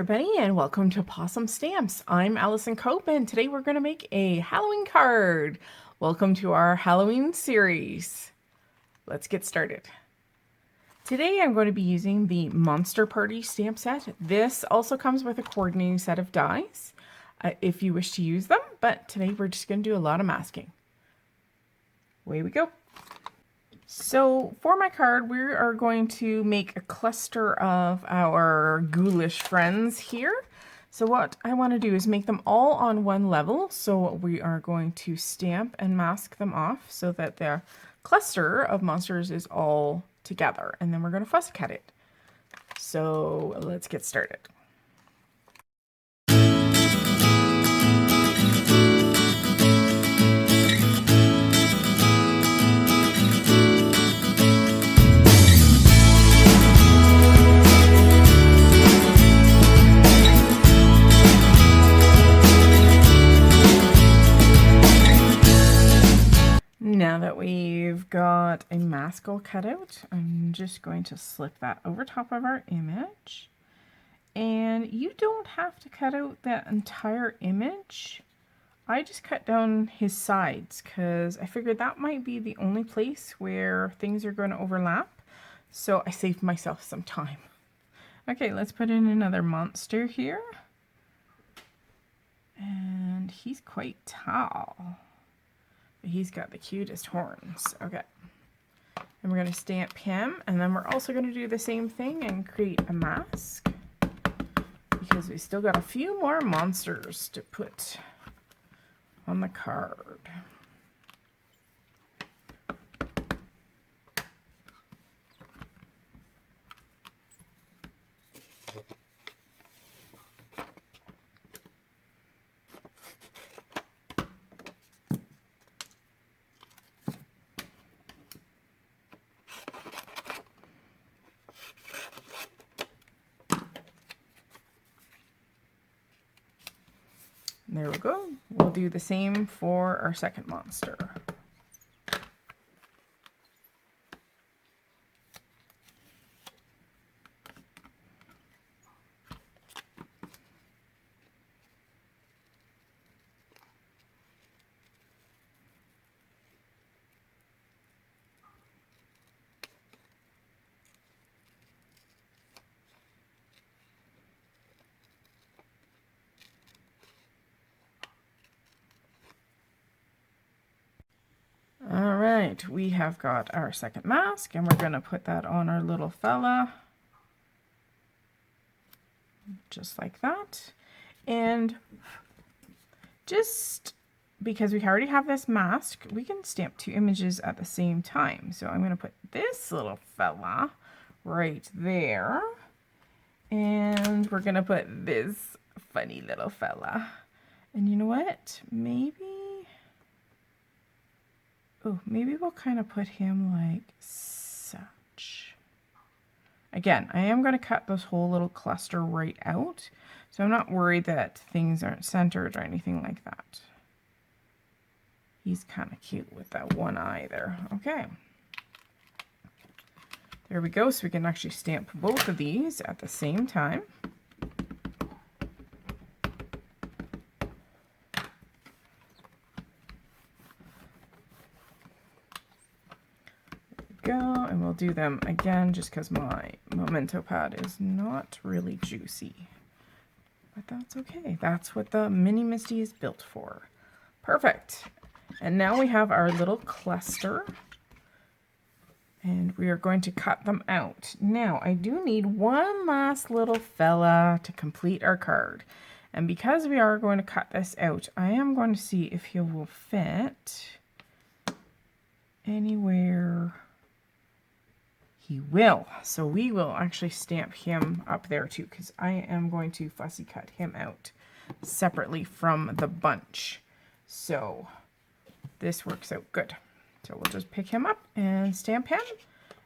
everybody, and welcome to Pawsome Stamps. I'm Allison Cope, and today we're going to make a Halloween card. Welcome to our Halloween series. Let's get started. Today I'm going to be using the Monster Party stamp set. This also comes with a coordinating set of dies if you wish to use them, but today we're just going to do a lot of masking. Away we go. So for my card, we are going to make a cluster of our ghoulish friends here. So what I want to do is make them all on one level. So we are going to stamp and mask them off so that the cluster of monsters is all together. And then we're going to fussy cut it. So let's get started. Now that we've got a mask all cut out, I'm just going to slip that over top of our image. And you don't have to cut out that entire image. I just cut down his sides because I figured that might be the only place where things are going to overlap. So I saved myself some time. Okay, let's put in another monster here. And he's quite tall. He's got the cutest horns. Okay. And we're going to stamp him. And then we're also going to do the same thing and create a mask. Because we still got a few more monsters to put on the card. There we go. We'll do the same for our second monster. Alright, we have got our second mask, and we're going to put that on our little fella. Just like that. And just because we already have this mask, we can stamp two images at the same time. So I'm going to put this little fella right there. And we're going to put this funny little fella. And you know what? Maybe we'll kind of put him like such. Again, I am going to cut this whole little cluster right out, so I'm not worried that things aren't centered or anything like that. He's kind of cute with that one eye there. Okay. There we go, so we can actually stamp both of these at the same time. Go, and we'll do them again just because my memento pad is not really juicy, but that's okay. That's what the mini Misty is built for. Perfect. And now we have our little cluster, and we are going to cut them out. Now I do need one last little fella to complete our card, and because we are going to cut this out, I am going to see if he will fit anywhere. He will. So we will actually stamp him up there too, because I am going to fussy cut him out separately from the bunch. So this works out good. So we'll just pick him up and stamp him,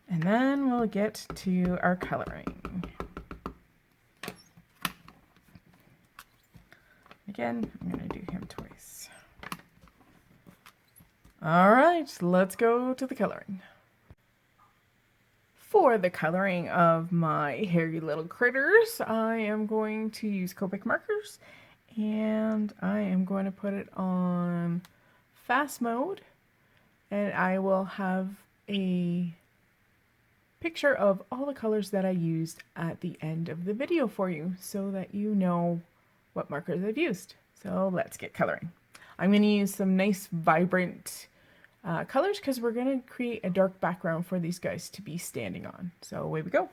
and then we'll get to our coloring. Again, I'm going to do him twice. All right, let's go to the coloring. for the coloring of my hairy little critters, I am going to use Copic Markers, and I am going to put it on fast mode, and I will have a picture of all the colors that I used at the end of the video for you so that you know what markers I've used. So let's get coloring. I'm going to use some nice vibrant colors because we're going to create a dark background for these guys to be standing on. So away we go.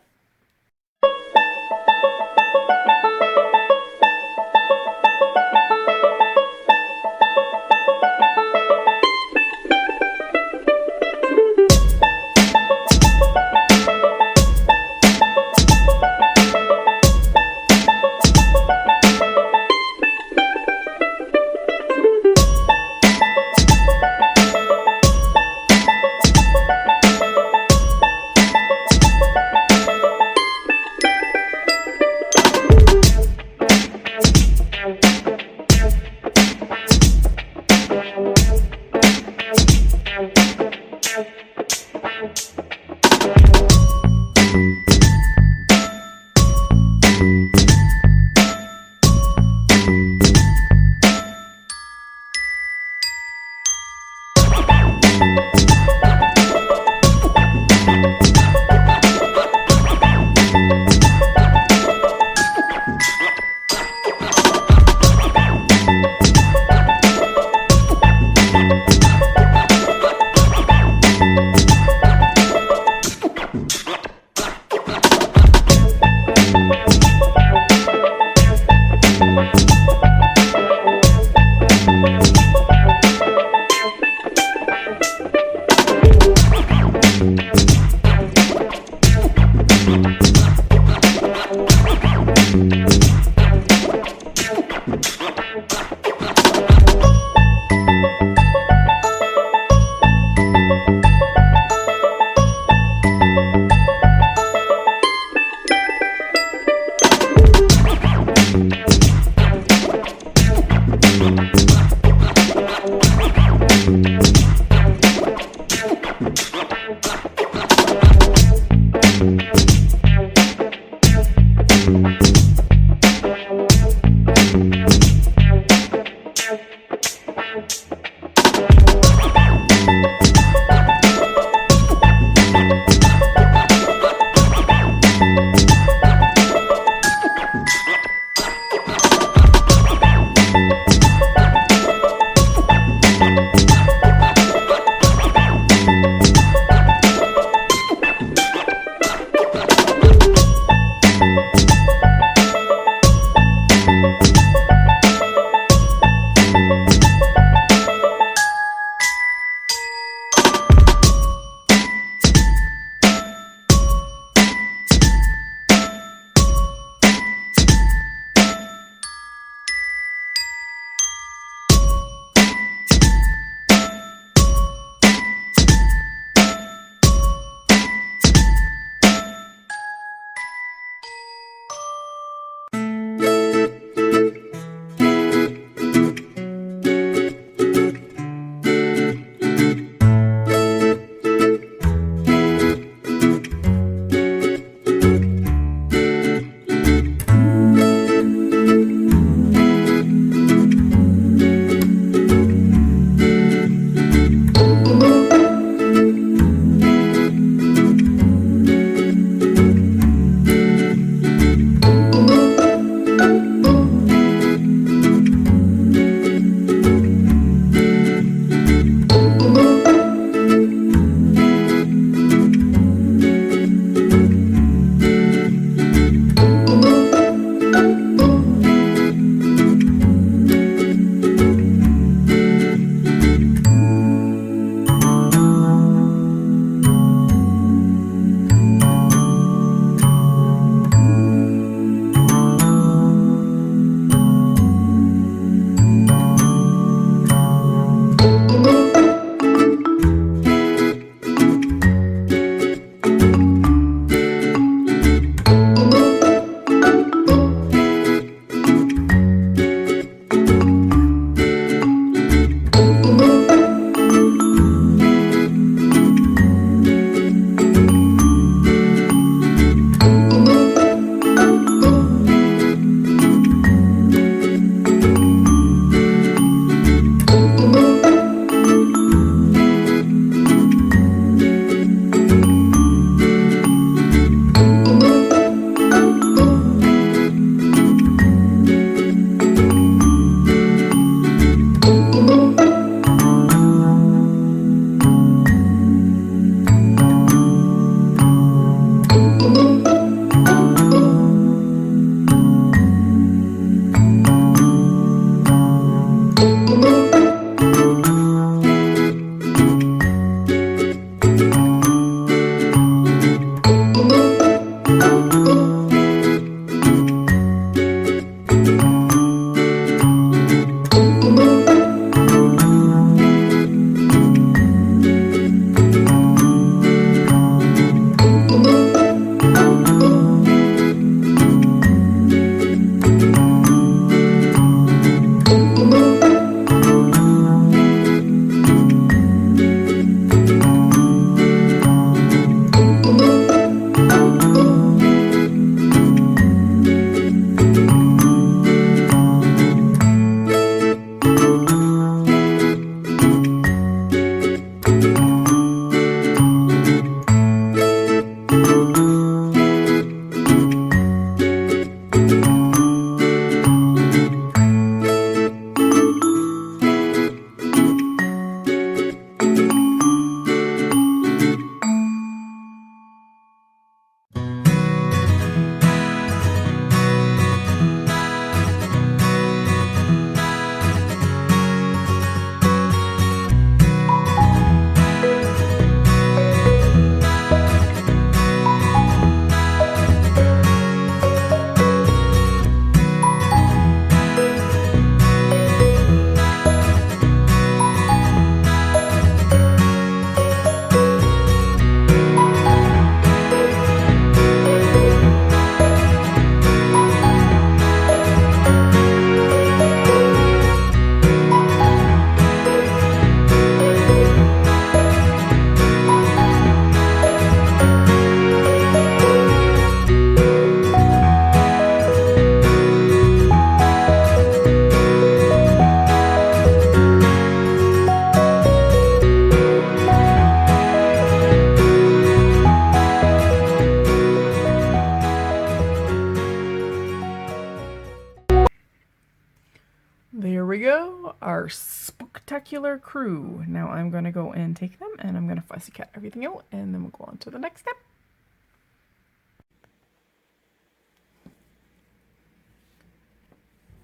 go, our spectacular crew. Now I'm going to go and take them, and I'm going to fussy cut everything out, and then we'll go on to the next step.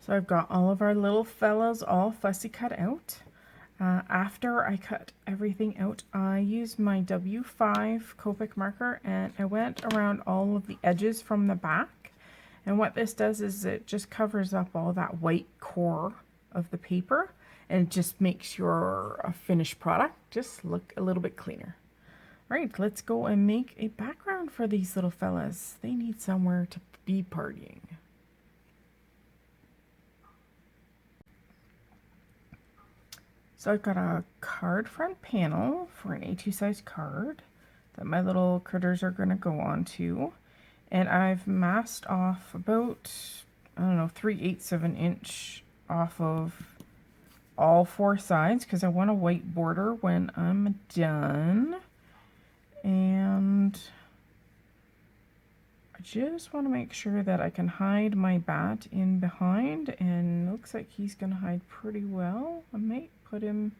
So I've got all of our little fellows all fussy cut out. After I cut everything out, I used my W5 Copic marker and I went around all of the edges from the back. And what this does is it just covers up all that white core of the paper and it just makes your finished product just look a little bit cleaner. All right, let's go and make a background for these little fellas. They need somewhere to be partying. So I've got a card front panel for an A2 size card that my little critters are going to go onto. And I've masked off about, I don't know, 3/8 of an inch off of all four sides because I want a white border when I'm done. And I just want to make sure that I can hide my bat in behind, and it looks like he's going to hide pretty well. I might put him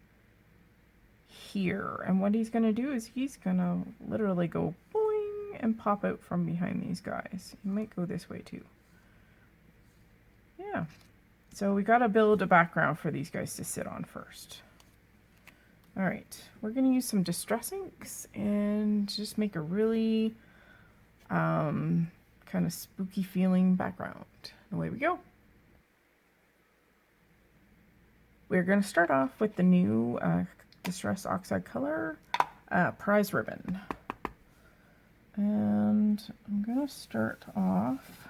here, and what he's going to do is he's going to literally go boing and pop out from behind these guys. He might go this way too. Yeah, so we got to build a background for these guys to sit on first. All right, we're going to use some Distress inks and just make a really kind of spooky feeling background. Away we go. We're going to start off with the new Distress Oxide color prize ribbon. And I'm going to start off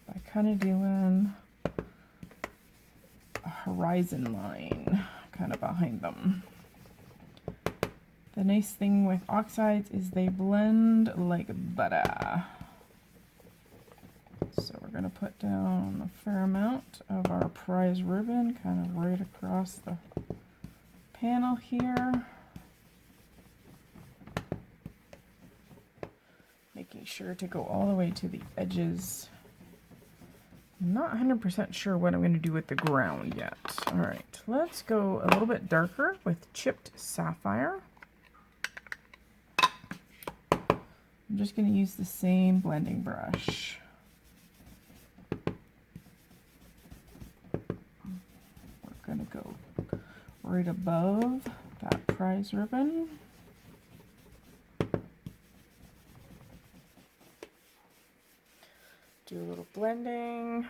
by kind of doing a horizon line kind of behind them. The nice thing with oxides is they blend like butter. So we're going to put down a fair amount of our prize ribbon kind of right across the panel here. Making sure to go all the way to the edges. I'm not 100% sure what I'm going to do with the ground yet. All right, let's go a little bit darker with chipped sapphire. I'm just going to use the same blending brush. We're going to go right above that prize ribbon. Do a little blending.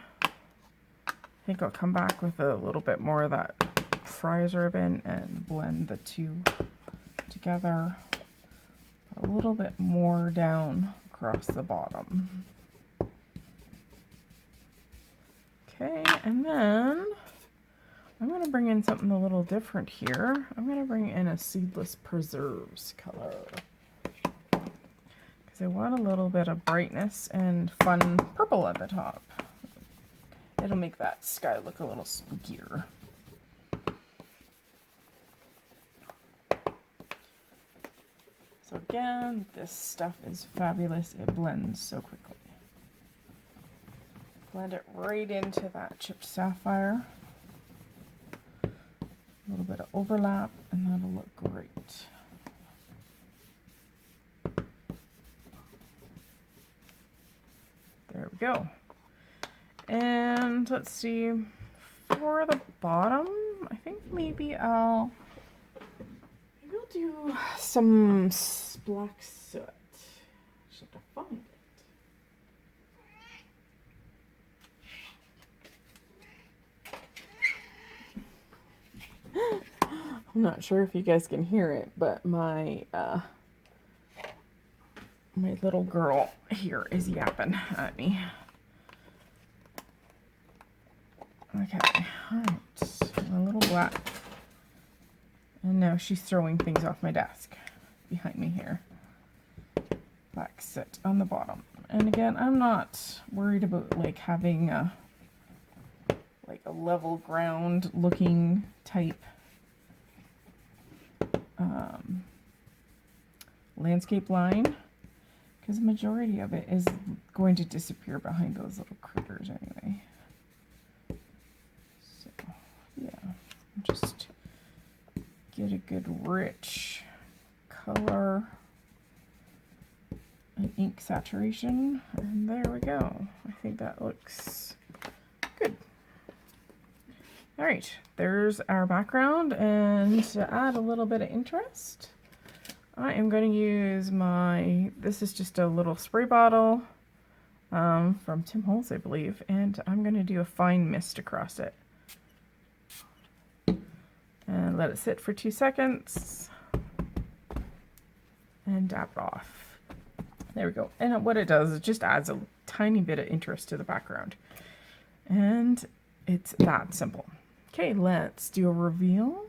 I think I'll come back with a little bit more of that prize ribbon and blend the two together. A little bit more down across the bottom. Okay, and then I'm going to bring in something a little different here. I'm going to bring in a Seedless Preserves color because I want a little bit of brightness and fun purple at the top. It'll make that sky look a little spookier. So again, this stuff is fabulous. It blends so quickly. Blend it right into that chipped sapphire. A little bit of overlap, and that'll look great. There we go. And let's see, for the bottom, I think maybe I'll do some black soot. Just have to find it. I'm not sure if you guys can hear it, but my my little girl here is yapping at me. Okay, all right, a little black. And now she's throwing things off my desk behind me here. Black soot on the bottom. And again, I'm not worried about like having a level ground looking type landscape line, because the majority of it is going to disappear behind those little critters anyway. get a good rich color and ink saturation, and there we go. I think that looks good. All right, there's our background, and to add a little bit of interest, I am going to use this is just a little spray bottle from Tim Holtz, I believe, and I'm going to do a fine mist across it. And let it sit for 2 seconds, and dab it off. There we go. And what it does is it just adds a tiny bit of interest to the background. And it's that simple. Okay, let's do a reveal.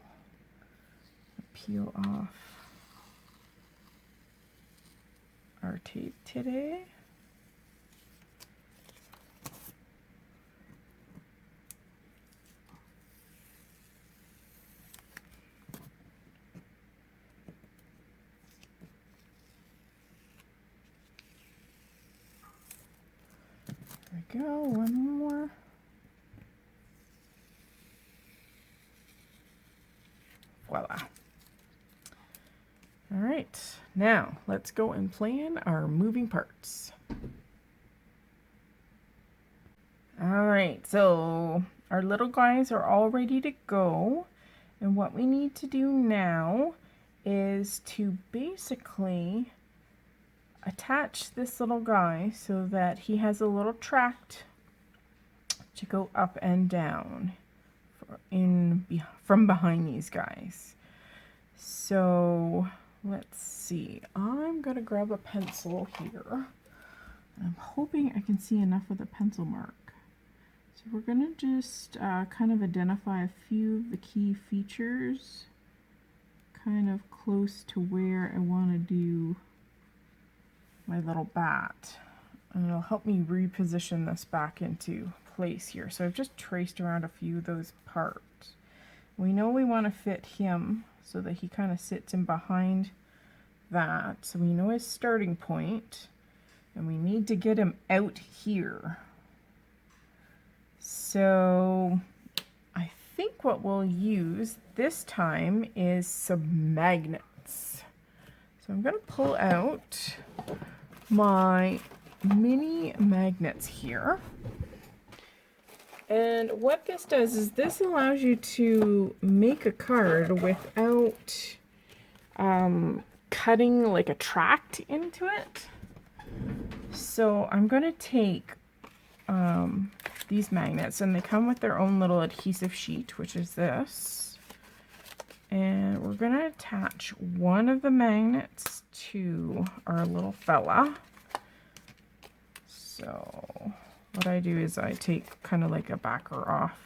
Peel off our tape today. There we go, one more. Voila. All right, now let's go and plan our moving parts. All right, so our little guys are all ready to go. And what we need to do now is to basically attach this little guy so that he has a little tract to go up and down from behind these guys. So let's see. I'm gonna grab a pencil here. I'm hoping I can see enough of the pencil mark. So we're gonna just kind of identify a few of the key features kind of close to where I want to do my little bat, and it'll help me reposition this back into place here. So I've just traced around a few of those parts. We know we want to fit him so that he kind of sits in behind that, so we know his starting point, and we need to get him out here. So I think what we'll use this time is some magnets. So I'm going to pull out my mini magnets here. And what this does is this allows you to make a card without cutting like a tract into it. So I'm going to take these magnets, and they come with their own little adhesive sheet, which is this. And we're going to attach one of the magnets to our little fella. So what I do is I take kind of like a backer off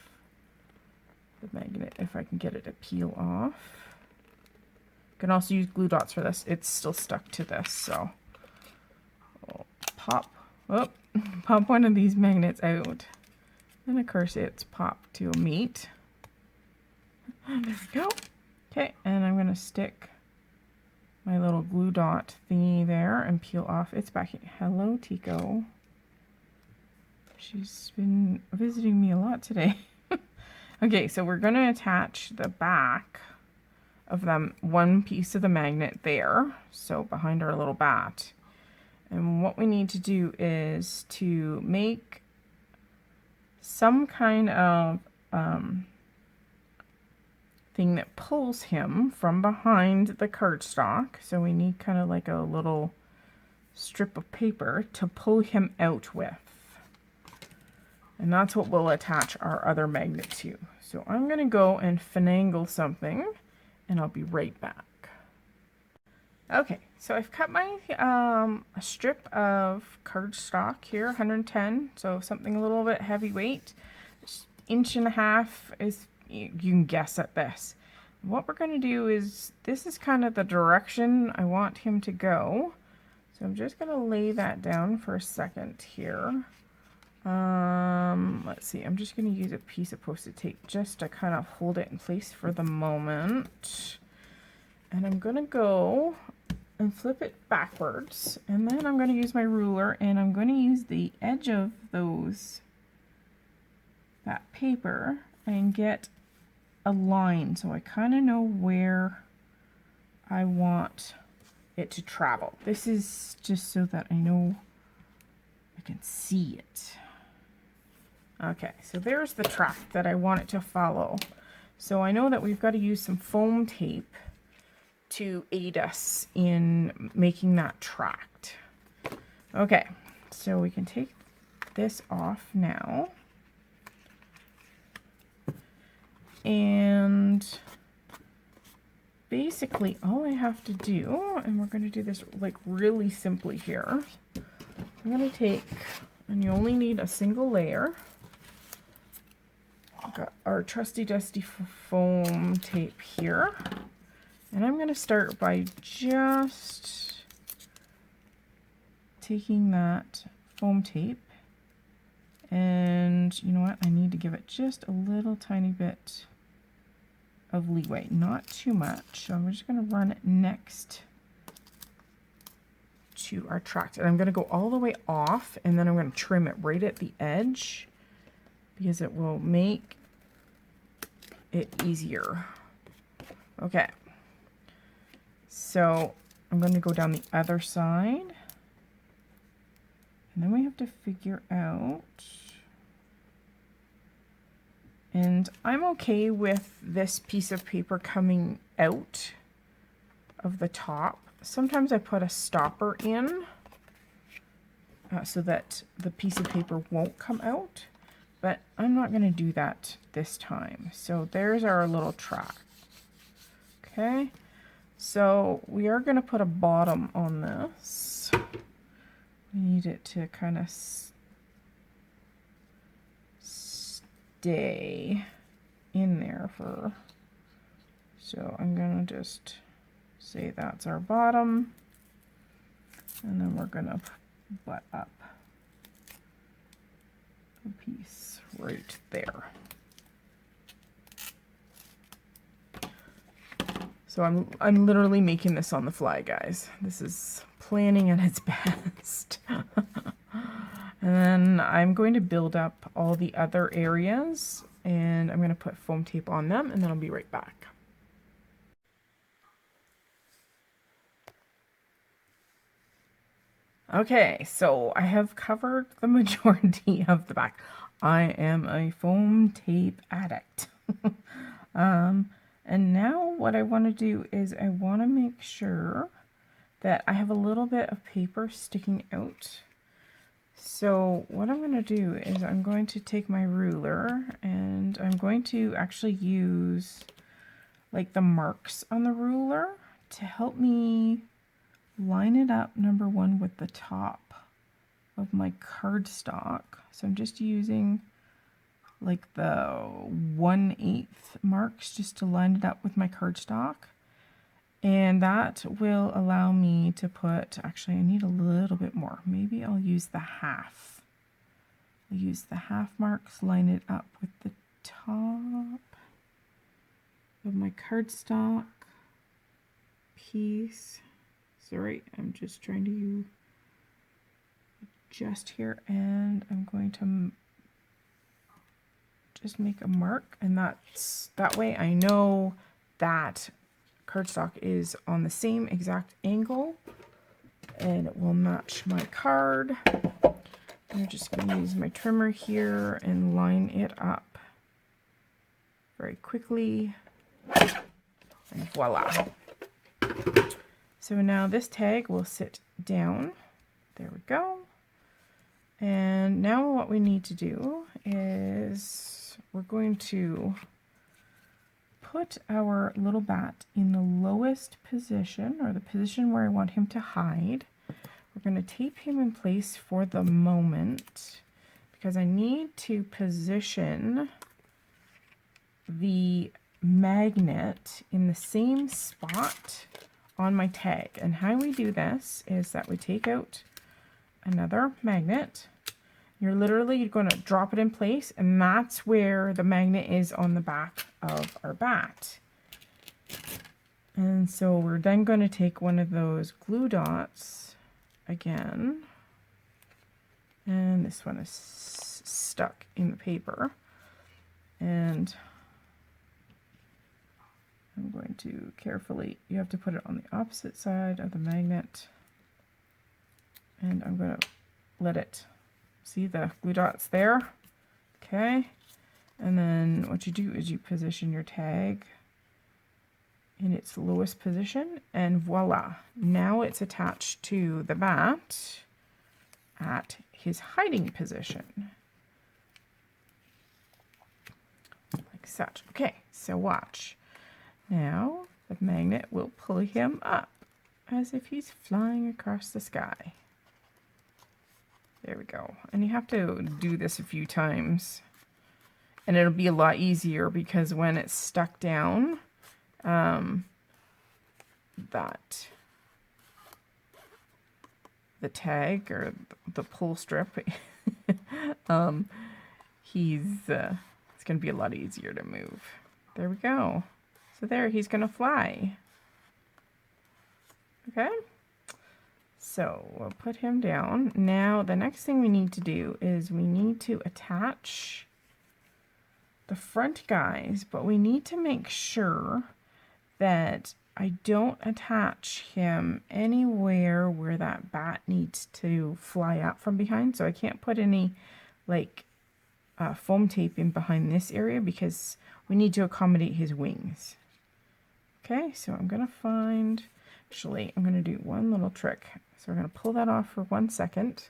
the magnet, if I can get it to peel off. You can also use glue dots for this. It's still stuck to this, so I'll pop one of these magnets out. And of course it's popped to a meet. And there we go. Okay, and I'm going to stick my little glue dot thingy there and peel off its backing. Hello, Tico. She's been visiting me a lot today. Okay, so we're going to attach the back of them, one piece of the magnet there, so behind our little bat. And what we need to do is to make some kind of thing that pulls him from behind the cardstock. So we need kind of like a little strip of paper to pull him out with. And that's what we'll attach our other magnet to. So I'm going to go and finagle something, and I'll be right back. Okay, so I've cut my a strip of cardstock here, 110, so something a little bit heavyweight. Inch and a half is, you can guess at this. What we're going to do is, this is kind of the direction I want him to go. So I'm just going to lay that down for a second here. Let's see, I'm just going to use a piece of Post-it tape just to kind of hold it in place for the moment. And I'm going to go and flip it backwards, and then I'm going to use my ruler, and I'm going to use the edge of that paper and get a line, so I kind of know where I want it to travel. This is just so that I know I can see it. Okay, so there's the track that I want it to follow. So I know that we've got to use some foam tape to aid us in making that tract. Okay, so we can take this off now. And basically all I have to do, and we're going to do this like really simply here, I'm going to take, and you only need a single layer. I've got our trusty dusty foam tape here. And I'm going to start by just taking that foam tape, and you know what, I need to give it just a little tiny bit of leeway, not too much. So I'm just going to run it next to our tract, and I'm going to go all the way off, and then I'm going to trim it right at the edge because it will make it easier. Okay. So I'm going to go down the other side, and then we have to figure out, and I'm okay with this piece of paper coming out of the top. Sometimes I put a stopper in so that the piece of paper won't come out, but I'm not going to do that this time. So there's our little track. Okay. So we are going to put a bottom on this. We need it to kind of stay in there for, so I'm going to just say that's our bottom, and then we're going to butt up a piece right there. So I'm literally making this on the fly, guys. This is planning at its best. And then I'm going to build up all the other areas, and I'm going to put foam tape on them, and then I'll be right back. Okay, so I have covered the majority of the back. I am a foam tape addict. And now what I want to do is I want to make sure that I have a little bit of paper sticking out. So what I'm going to do is I'm going to take my ruler, and I'm going to actually use like the marks on the ruler to help me line it up, number one, with the top of my cardstock. So I'm just using like the 1/8 marks just to line it up with my cardstock. And that will allow me to put, actually I need a little bit more. Maybe I'll use the half. I'll use the half marks, line it up with the top of my cardstock piece. Sorry, I'm just trying to adjust here, and I'm going to just make a mark, and that way I know that cardstock is on the same exact angle and it will match my card. I'm just going to use my trimmer here and line it up very quickly, and voila. So now this tag will sit down. There we go. And now what we need to do is we're going to put our little bat in the lowest position, or the position where I want him to hide. We're going to tape him in place for the moment because I need to position the magnet in the same spot on my tag. And how we do this is that we take out another magnet. You're literally going to drop it in place, and that's where the magnet is on the back of our bat. And so we're then going to take one of those glue dots again, and this one is stuck in the paper, and I'm going to carefully, you have to put it on the opposite side of the magnet. And I'm going to let it, see the glue dots there? Okay. And then what you do is you position your tag in its lowest position, and voila. Now it's attached to the bat at his hiding position. Like such. Okay, so watch. Now the magnet will pull him up as if he's flying across the sky. There we go. And you have to do this a few times. And it'll be a lot easier because when it's stuck down, that the tag or the pull strip, it's going to be a lot easier to move. There we go. So there, he's going to fly. Okay. So we'll put him down. Now the next thing we need to do is we need to attach the front guys, but we need to make sure that I don't attach him anywhere where that bat needs to fly up from behind. So I can't put any like foam tape in behind this area because we need to accommodate his wings. Okay, so I'm going to find, actually I'm going to do one little trick. So we're going to pull that off for 1 second.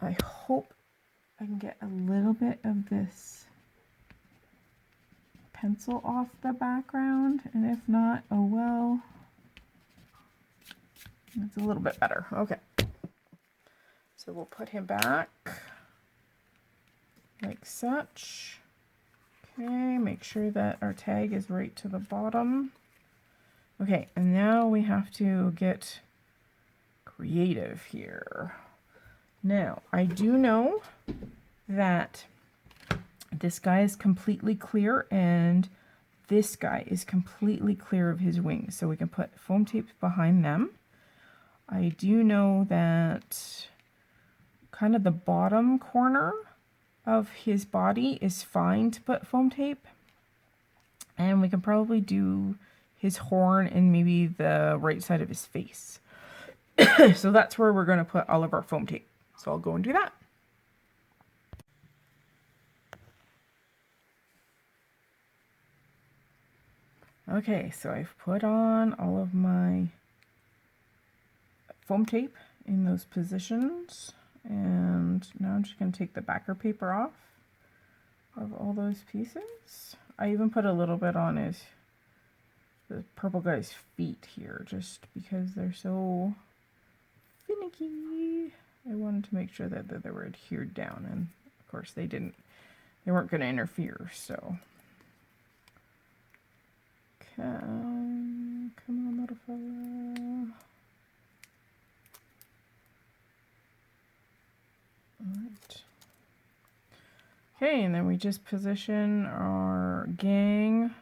I hope I can get a little bit of this pencil off the background, and if not, oh well. It's a little bit better. Okay. So we'll put him back like such. Okay, make sure that our tag is right to the bottom. Okay, and now we have to get creative here. Now, I do know that this guy is completely clear and this guy is completely clear of his wings, so we can put foam tape behind them. I do know that kind of the bottom corner of his body is fine to put foam tape, and we can probably do his horn and maybe the right side of his face. So that's where we're going to put all of our foam tape. So I'll go and do that. Okay, so I've put on all of my foam tape in those positions, and now I'm just going to take the backer paper off of all those pieces. I even put a little bit on the purple guy's feet here, just because they're so finicky. I wanted to make sure that they were adhered down, and of course they weren't going to interfere, so. Come on, little fella. Alright. Okay, and then we just position our gang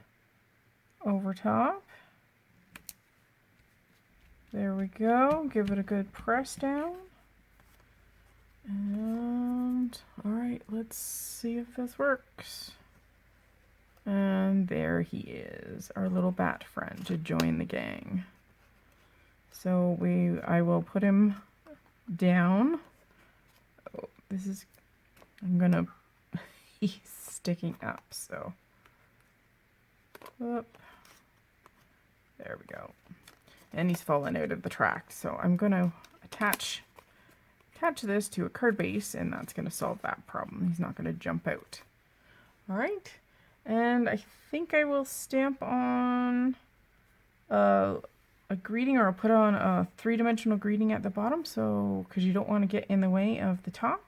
over top. There we go. Give it a good press down. And, alright, let's see if this works. And there he is, our little bat friend to join the gang. So I will put him down. Oh, he's sticking up, so. Whoop. There we go. And he's fallen out of the track, so I'm going to attach this to a card base, and that's going to solve that problem. He's not going to jump out. All right. And I think I will stamp on a greeting, or I'll put on a 3-dimensional greeting at the bottom, so because you don't want to get in the way of the top.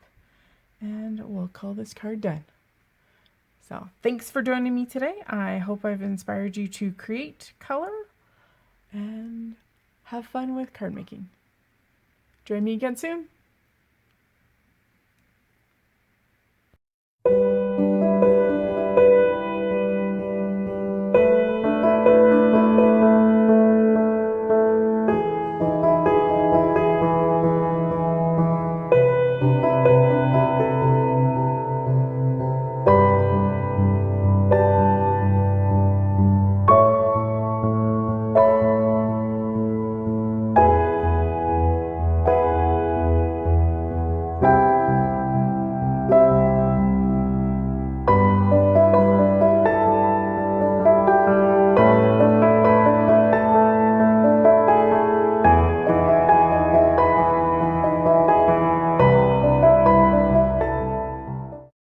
And we'll call this card done. So thanks for joining me today. I hope I've inspired you to create color and have fun with card making. Join me again soon.